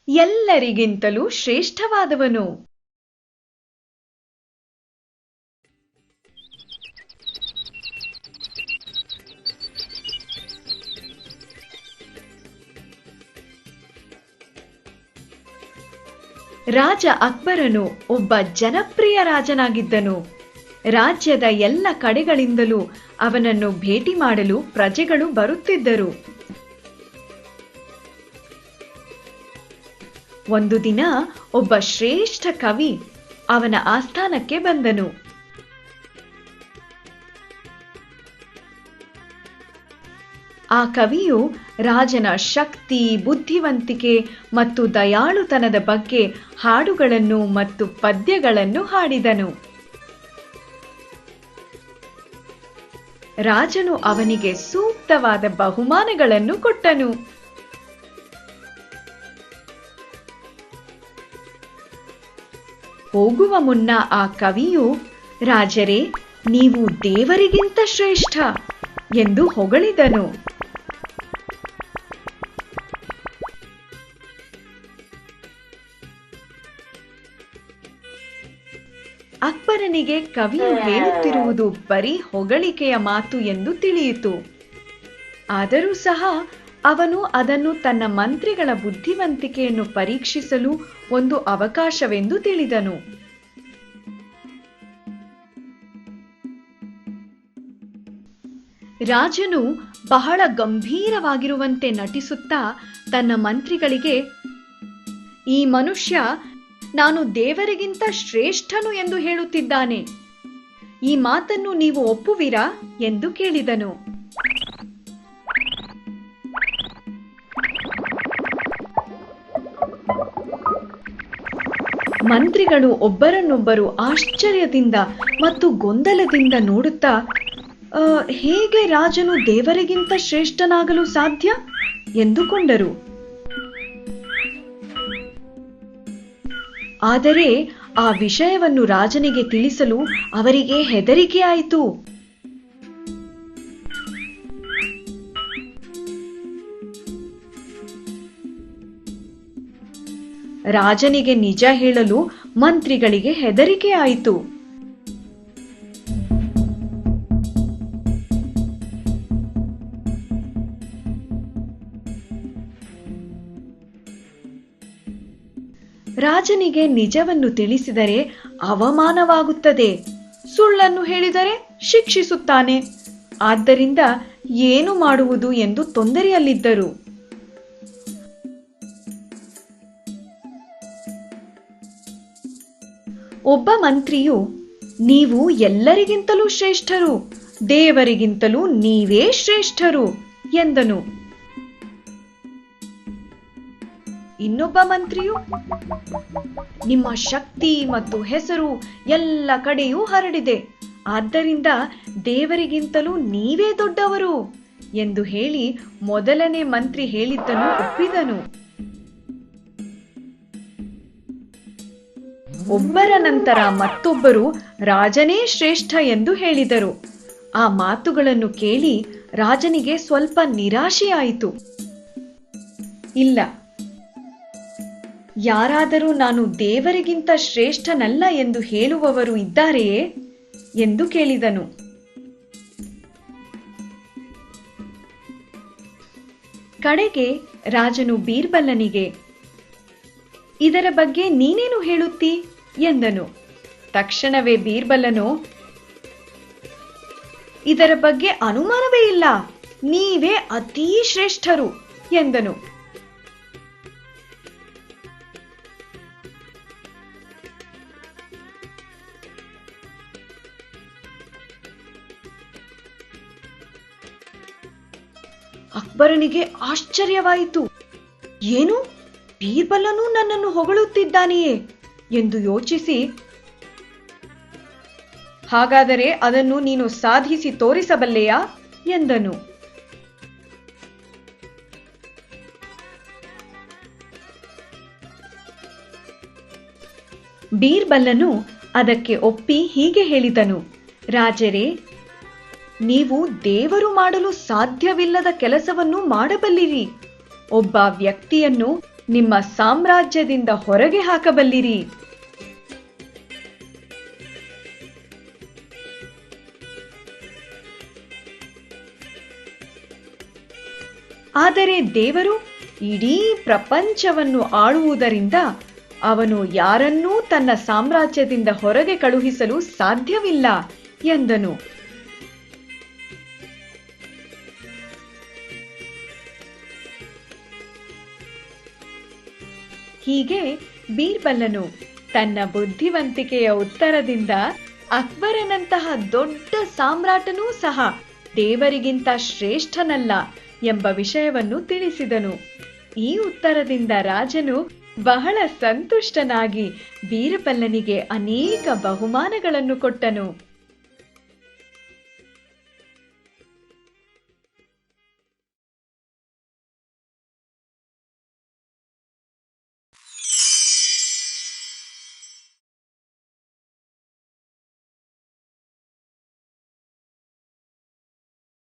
ಎಲ್ಲರಿಗಿಂತಲೂ ಶ್ರೇಷ್ಠವಾದವನು. ರಾಜ ಅಕ್ಬರನು ಒಬ್ಬ ಜನಪ್ರಿಯ ರಾಜನಾಗಿದ್ದನು. ರಾಜ್ಯದ ಎಲ್ಲ ಕಡೆಗಳಿಂದಲೂ ಅವನನ್ನು ಭೇಟಿ ಮಾಡಲು ಪ್ರಜೆಗಳು ಬರುತ್ತಿದ್ದರು. ಒಂದು ದಿನ ಒಬ್ಬ ಶ್ರೇಷ್ಠ ಕವಿ ಅವನ ಆಸ್ಥಾನಕ್ಕೆ ಬಂದನು. ಆ ಕವಿಯು ರಾಜನ ಶಕ್ತಿ, ಬುದ್ಧಿವಂತಿಕೆ ಮತ್ತು ದಯಾಳುತನದ ಬಗ್ಗೆ ಹಾಡುಗಳನ್ನು ಮತ್ತು ಪದ್ಯಗಳನ್ನು ಹಾಡಿದನು. ರಾಜನು ಅವನಿಗೆ ಸೂಕ್ತವಾದ ಬಹುಮಾನಗಳನ್ನು ಕೊಟ್ಟನು. ಹೋಗುವ ಮುನ್ನ ಆ ಕವಿಯು, ರಾಜರೇ, ನೀವು ದೇವರಿಗಿಂತ ಶ್ರೇಷ್ಠ ಎಂದು ಹೊಗಳಿದನು. ಅಕ್ಬರನಿಗೆ ಕವಿಯು ಹೇಳುತ್ತಿರುವುದು ಬರೀ ಹೊಗಳಿಕೆಯ ಮಾತು ಎಂದು ತಿಳಿಯಿತು. ಆದರೂ ಸಹ ಅವನು ಅದನ್ನು ತನ್ನ ಮಂತ್ರಿಗಳ ಬುದ್ಧಿವಂತಿಕೆಯನ್ನು ಪರೀಕ್ಷಿಸಲು ಒಂದು ಅವಕಾಶವೆಂದು ತಿಳಿದನು. ರಾಜನು ಬಹಳ ಗಂಭೀರವಾಗಿರುವಂತೆ ನಟಿಸುತ್ತಾ ತನ್ನ ಮಂತ್ರಿಗಳಿಗೆ, ಈ ಮನುಷ್ಯ ನಾನು ದೇವರಿಗಿಂತ ಶ್ರೇಷ್ಠನು ಎಂದು ಹೇಳುತ್ತಿದ್ದಾನೆ. ಈ ಮಾತನ್ನು ನೀವು ಒಪ್ಪುವಿರಾ ಎಂದು ಕೇಳಿದನು. ಮಂತ್ರಿಗಳು ಒಬ್ಬರನ್ನೊಬ್ಬರು ಆಶ್ಚರ್ಯದಿಂದ ಮತ್ತು ಗೊಂದಲದಿಂದ ನೋಡುತ್ತಾ, ಹೇಗೆ ರಾಜನು ದೇವರಿಗಿಂತ ಶ್ರೇಷ್ಠನಾಗಲು ಸಾಧ್ಯ ಎಂದುಕೊಂಡರು. ಆದರೆ ಆ ವಿಷಯವನ್ನು ರಾಜನಿಗೆ ತಿಳಿಸಲು ಅವರಿಗೆ ಹೆದರಿಕೆಯಾಯಿತು. ರಾಜನಿಗೆ ನಿಜ ಹೇಳಲು ಮಂತ್ರಿಗಳಿಗೆ ಹೆದರಿಕೆಯಾಯಿತು. ರಾಜನಿಗೆ ನಿಜವನ್ನು ತಿಳಿಸಿದರೆ ಅವಮಾನವಾಗುತ್ತದೆ, ಸುಳ್ಳನ್ನು ಹೇಳಿದರೆ ಶಿಕ್ಷಿಸುತ್ತಾನೆ. ಆದ್ದರಿಂದ ಏನು ಮಾಡುವುದು ಎಂದು ತೊಂದರೆಯಲ್ಲಿದ್ದರು. ಒಬ್ಬ ಮಂತ್ರಿಯು, ನೀವು ಎಲ್ಲರಿಗಿಂತಲೂ ಶ್ರೇಷ್ಠರು, ದೇವರಿಗಿಂತಲೂ ನೀವೇ ಶ್ರೇಷ್ಠರು ಎಂದನು. ಇನ್ನೊಬ್ಬ ಮಂತ್ರಿಯು, ನಿಮ್ಮ ಶಕ್ತಿ ಮತ್ತು ಹೆಸರು ಎಲ್ಲ ಕಡೆಯೂ ಹರಡಿದೆ, ಆದ್ದರಿಂದ ದೇವರಿಗಿಂತಲೂ ನೀವೇ ದೊಡ್ಡವರು ಎಂದು ಹೇಳಿ ಮೊದಲನೇ ಮಂತ್ರಿ ಹೇಳಿದ್ದನ್ನು ಒಪ್ಪಿದನು. ಒಬ್ಬರ ನಂತರ ಮತ್ತೊಬ್ಬರು ರಾಜನೇ ಶ್ರೇಷ್ಠ ಎಂದು ಹೇಳಿದರು. ಆ ಮಾತುಗಳನ್ನು ಕೇಳಿ ರಾಜನಿಗೆ ಸ್ವಲ್ಪ ನಿರಾಶೆಯಾಯಿತು. ಇಲ್ಲ, ಯಾರಾದರೂ ನಾನು ದೇವರಿಗಿಂತ ಶ್ರೇಷ್ಠನಲ್ಲ ಎಂದು ಹೇಳುವವರು ಇದ್ದಾರೆಯೇ ಎಂದು ಕೇಳಿದನು. ಕಡೆಗೆ ರಾಜನು ಬೀರ್ಬಲನಿಗೆ, ಇದರ ಬಗ್ಗೆ ನೀನೇನು ಹೇಳುತ್ತೀ ಎಂದನು. ತಕ್ಷಣವೇ ಬೀರ್ಬಲನು, ಇದರ ಬಗ್ಗೆ ಅನುಮಾನವೇ ಇಲ್ಲ, ನೀವೇ ಅತೀ ಶ್ರೇಷ್ಠರು ಎಂದನು. ಅಕ್ಬರನಿಗೆ ಆಶ್ಚರ್ಯವಾಯಿತು. ಏನು, ಬೀರ್ಬಲನು ನನ್ನನ್ನು ಹೊಗಳುತ್ತಿದ್ದಾನೆಯೇ ಎಂದು ಯೋಚಿಸಿ, ಹಾಗಾದರೆ ಅದನ್ನು ನೀನು ಸಾಧಿಸಿ ತೋರಿಸಬಲ್ಲೆಯಾ ಎಂದನು. ಬೀರ್ಬಲನು ಅದಕ್ಕೆ ಒಪ್ಪಿ ಹೀಗೆ ಹೇಳಿದನು, ರಾಜರೇ, ನೀವು ದೇವರು ಮಾಡಲು ಸಾಧ್ಯವಿಲ್ಲದ ಕೆಲಸವನ್ನು ಮಾಡಬಲ್ಲಿರಿ. ಒಬ್ಬ ವ್ಯಕ್ತಿಯನ್ನು ನಿಮ್ಮ ಸಾಮ್ರಾಜ್ಯದಿಂದ ಹೊರಗೆ ಹಾಕಬಲ್ಲಿರಿ. ಆದರೆ ದೇವರು ಇಡೀ ಪ್ರಪಂಚವನ್ನು ಆಳುವುದರಿಂದ ಅವನು ಯಾರನ್ನೂ ತನ್ನ ಸಾಮ್ರಾಜ್ಯದಿಂದ ಹೊರಗೆ ಕಳುಹಿಸಲು ಸಾಧ್ಯವಿಲ್ಲ ಎಂದನು. ಹೀಗೆ ಬೀರ್ಬಲನು ತನ್ನ ಬುದ್ಧಿವಂತಿಕೆಯ ಉತ್ತರದಿಂದ ಅಕ್ಬರನಂತಹ ದೊಡ್ಡ ಸಾಮ್ರಾಟನೂ ಸಹ ದೇವರಿಗಿಂತ ಶ್ರೇಷ್ಠನಲ್ಲ ಎಂಬ ವಿಷಯವನ್ನು ತಿಳಿಸಿದನು. ಈ ಉತ್ತರದಿಂದ ರಾಜನು ಬಹಳ ಸಂತುಷ್ಟನಾಗಿ ಬೀರ್ಬಲನಿಗೆ ಅನೇಕ ಬಹುಮಾನಗಳನ್ನು ಕೊಟ್ಟನು.